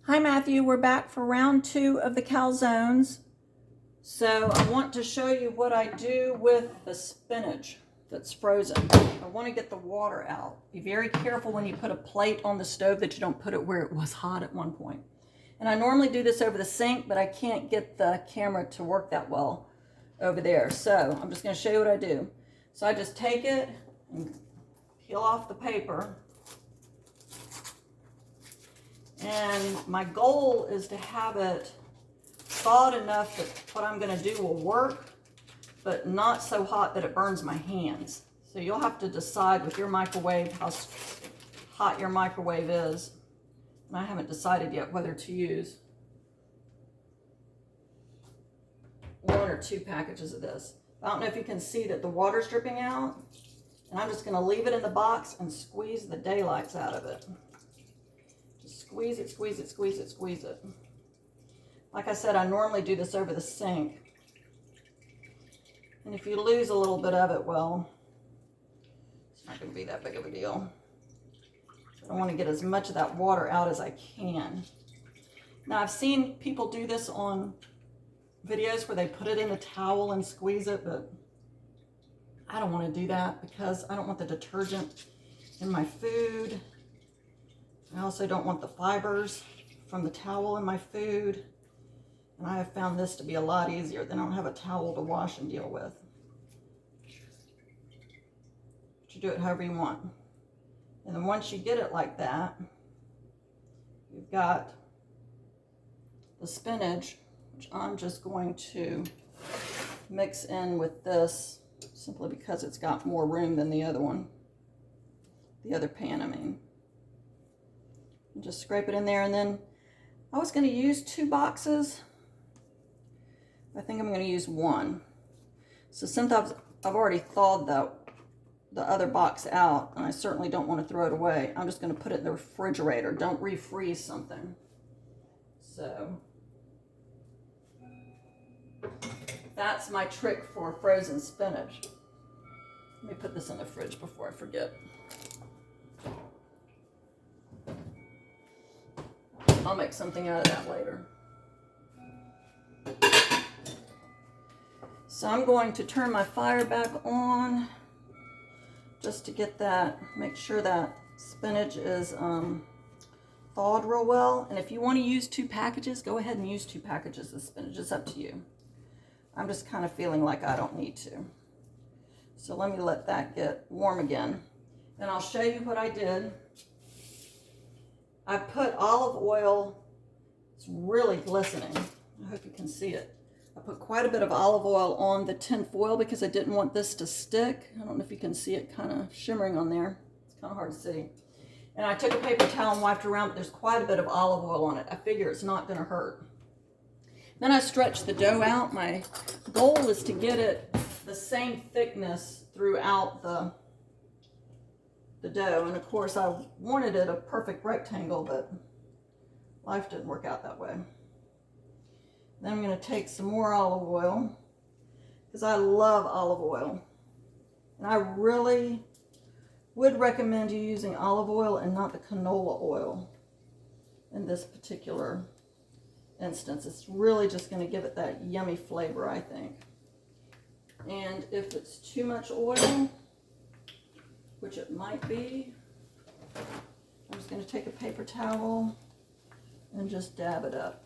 Hi Matthew, we're back for round 2 of the calzones. So I want to show you what I do with the spinach that's frozen. I want to get the water out. Be very careful when you put a plate on the stove that you don't put it where it was hot at one point. And I normally do this over the sink, but I can't get the camera to work that well over there. So I'm just going to show you what I do. So I just take it and peel off the paper. And my goal is to have it thawed enough that what I'm going to do will work, but not so hot that it burns my hands. So you'll have to decide with your microwave how hot your microwave is. And I haven't decided yet whether to use 1 or 2 packages of this. I don't know if you can see that the water's dripping out. And I'm just going to leave it in the box and squeeze the daylights out of it. Squeeze it, squeeze it, squeeze it, squeeze it. Like I said, I normally do this over the sink. And if you lose a little bit of it, well, it's not going to be that big of a deal. I want to get as much of that water out as I can. Now, I've seen people do this on videos where they put it in a towel and squeeze it, but I don't want to do that because I don't want the detergent in my food. I also don't want the fibers from the towel in my food. And I have found this to be a lot easier. Then I don't have a towel to wash and deal with. But you do it however you want. And then once you get it like that, you've got the spinach, which I'm just going to mix in with this simply because it's got more room than the other one. The other pan, I mean. Just scrape it in there, and then I was going to use 2 boxes. I think I'm going to use 1. So since I've already thawed the other box out, and I certainly don't want to throw it away, I'm just going to put it in the refrigerator. Don't refreeze something. So that's my trick for frozen spinach. Let me put this in the fridge before I forget. I'll make something out of that later. So I'm going to turn my fire back on just to get that, make sure that spinach is thawed real well. And if you want to use 2 packages, go ahead and use 2 packages of spinach. It's up to you. I'm just kind of feeling like I don't need to. So let me let that get warm again. And I'll show you what I did. I put olive oil, it's really glistening. I hope you can see it. I put quite a bit of olive oil on the tin foil because I didn't want this to stick. I don't know if you can see it kind of shimmering on there. It's kind of hard to see. And I took a paper towel and wiped around, but there's quite a bit of olive oil on it. I figure it's not going to hurt. Then I stretched the dough out. My goal is to get it the same thickness throughout the dough, and of course I wanted it a perfect rectangle, but life didn't work out that way. Then I'm going to take some more olive oil because I love olive oil, and I really would recommend you using olive oil and not the canola oil in this particular instance. It's really just going to give it that yummy flavor, I think. And if it's too much oil, which it might be, I'm just going to take a paper towel and just dab it up.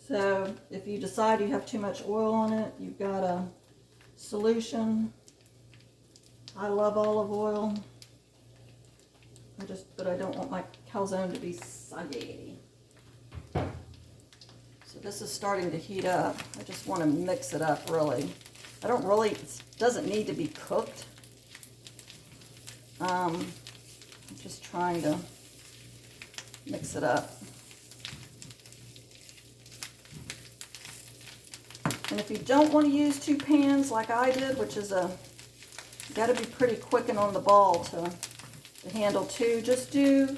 So if you decide you have too much oil on it, you've got a solution. I love olive oil, but I don't want my calzone to be soggy. So this is starting to heat up. I just want to mix it up really. It doesn't need to be cooked. I'm just trying to mix it up. And if you don't want to use 2 pans like I did, which is you got to be pretty quick and on the ball to handle 2, just do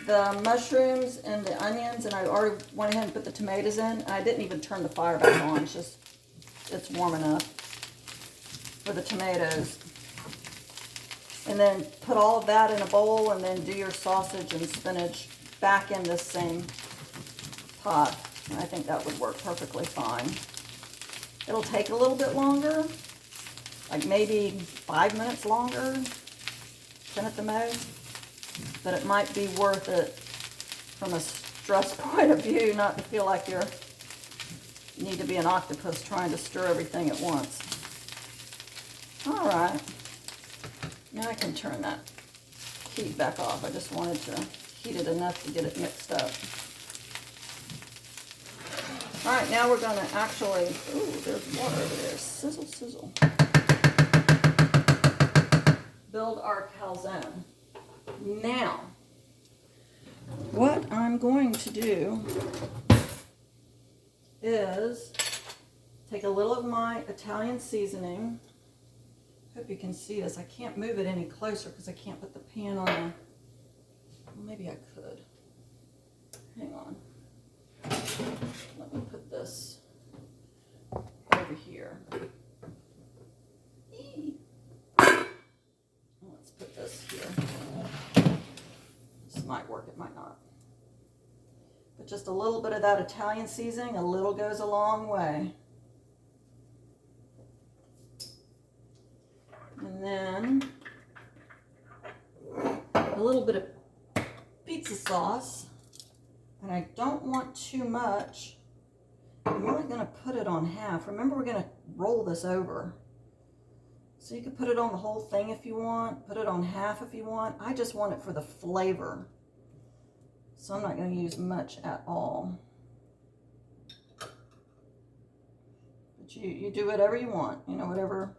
the mushrooms and the onions, and I already went ahead and put the tomatoes in. I didn't even turn the fire back on. It's warm enough for the tomatoes. And then put all of that in a bowl and then do your sausage and spinach back in this same pot. And I think that would work perfectly fine. It'll take a little bit longer, like maybe 5 minutes longer, 10 at the most, but it might be worth it from a stress point of view, not to feel like you need to be an octopus trying to stir everything at once. All right, now I can turn that heat back off. I just wanted to heat it enough to get it mixed up. All right, now we're gonna actually, ooh, there's water over there, sizzle, sizzle. Build our calzone. Now, what I'm going to do is take a little of my Italian seasoning. Hope you can see this. I can't move it any closer because I can't put the pan on the, well, maybe I could. Hang on. Let me put this over here. Let's put this here. This might work, it might not. But just a little bit of that Italian seasoning, a little goes a long way. And then a little bit of pizza sauce. And I don't want too much. I'm only going to put it on half. Remember, we're going to roll this over. So you could put it on the whole thing if you want. Put it on half if you want. I just want it for the flavor. So I'm not going to use much at all. But you do whatever you want. You know, whatever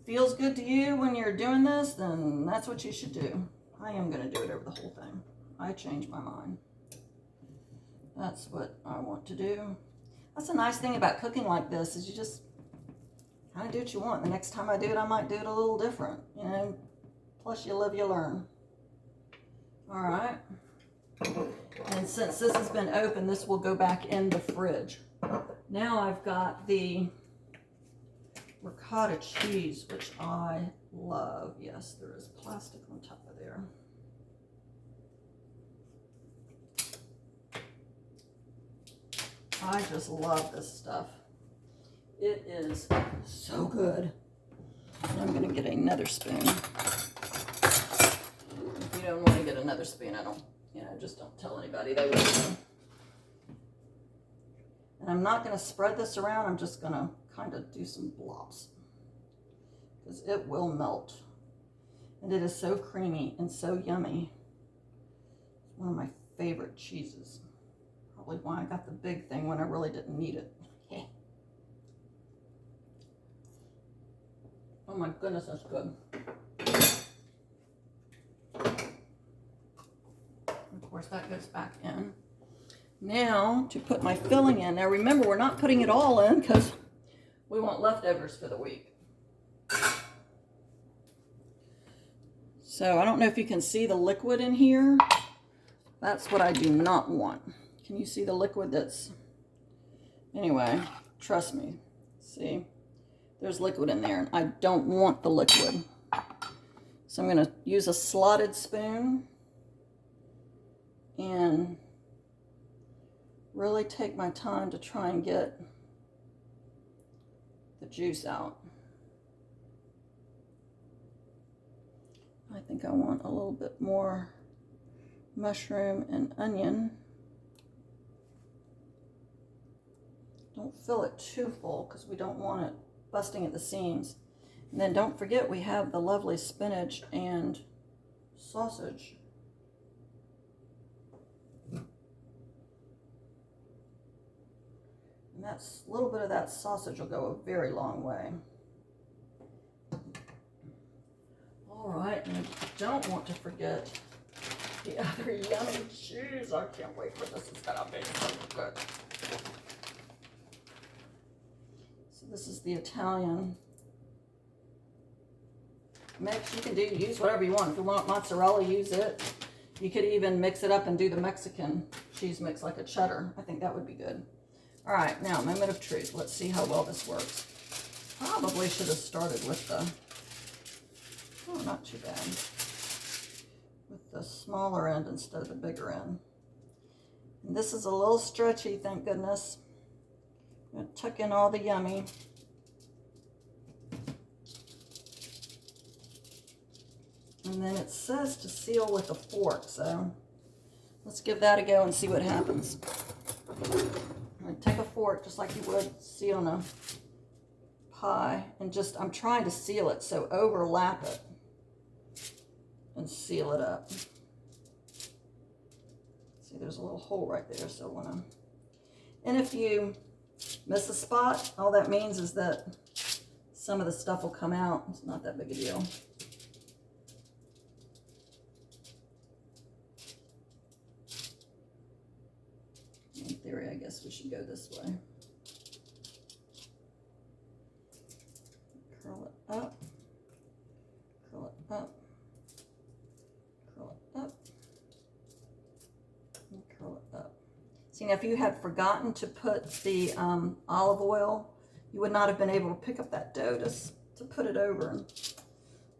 feels good to you when you're doing this, then that's what you should do. I am going to do it over the whole thing. I changed my mind. That's what I want to do. That's a nice thing about cooking like this, is you just kind of do what you want. The next time I do it, I might do it a little different, you know. Plus, you live, you learn. All right. And since this has been open, this will go back in the fridge. Now I've got the ricotta cheese, which I love. Yes, there is plastic on top of there. I just love this stuff. It is so good. I'm going to get another spoon. If you don't want to get another spoon, I don't, you know, just don't tell anybody. They will. And I'm not going to spread this around. I'm just going to kind of do some blobs, because it will melt. And it is so creamy and so yummy. It's one of my favorite cheeses. Probably why I got the big thing when I really didn't need it. Oh my goodness, that's good. Of course, that goes back in. Now, to put my filling in. Now remember, we're not putting it all in because we want leftovers for the week. So I don't know if you can see the liquid in here. That's what I do not want. Can you see the liquid that's... Anyway, trust me. See? There's liquid in there, and I don't want the liquid. So I'm going to use a slotted spoon and really take my time to try and get the juice out. I think I want a little bit more mushroom and onion. Don't fill it too full because we don't want it busting at the seams. And then don't forget, we have the lovely spinach and sausage. And that's a little bit of that sausage will go a very long way. All right, and I don't want to forget the other yummy cheese. I can't wait for this. It's gonna be so good. So this is the Italian mix. You can use whatever you want. If you want mozzarella, use it. You could even mix it up and do the Mexican cheese mix like a cheddar. I think that would be good. All right, now moment of truth. Let's see how well this works. Probably should have started with the Oh, not too bad. With the smaller end instead of the bigger end. And this is a little stretchy, thank goodness. I'm going to tuck in all the yummy. And then it says to seal with a fork, so let's give that a go and see what happens. I'm going to take a fork just like you would sealing a pie, and I'm trying to seal it, so overlap it and seal it up. See, there's a little hole right there, so and if you miss a spot, all that means is that some of the stuff will come out. It's not that big a deal. In theory, I guess we should go this way. Curl it up, curl it up, curl it up, and curl it up. See, now if you had forgotten to put the olive oil, you would not have been able to pick up that dough to put it over, and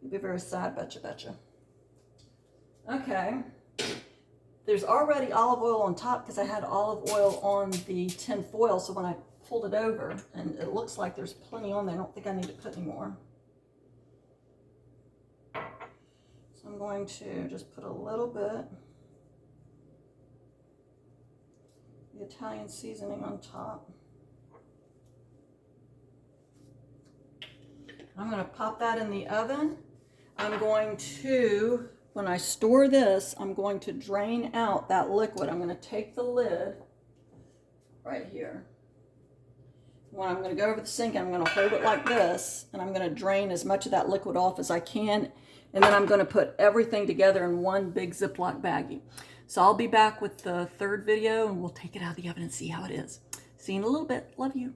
you'd be very sad, betcha. Okay, there's already olive oil on top because I had olive oil on the tin foil, so when I pulled it over, and it looks like there's plenty on there, I don't think I need to put any more. So I'm going to just put a little bit the Italian seasoning on top. I'm going to pop that in the oven. I'm going to, when I store this, I'm going to drain out that liquid. I'm going to take the lid right here. When I'm going to go over the sink, I'm going to hold it like this, and I'm going to drain as much of that liquid off as I can, and then I'm going to put everything together in one big Ziploc baggie. So I'll be back with the third video, and we'll take it out of the oven and see how it is. See you in a little bit. Love you.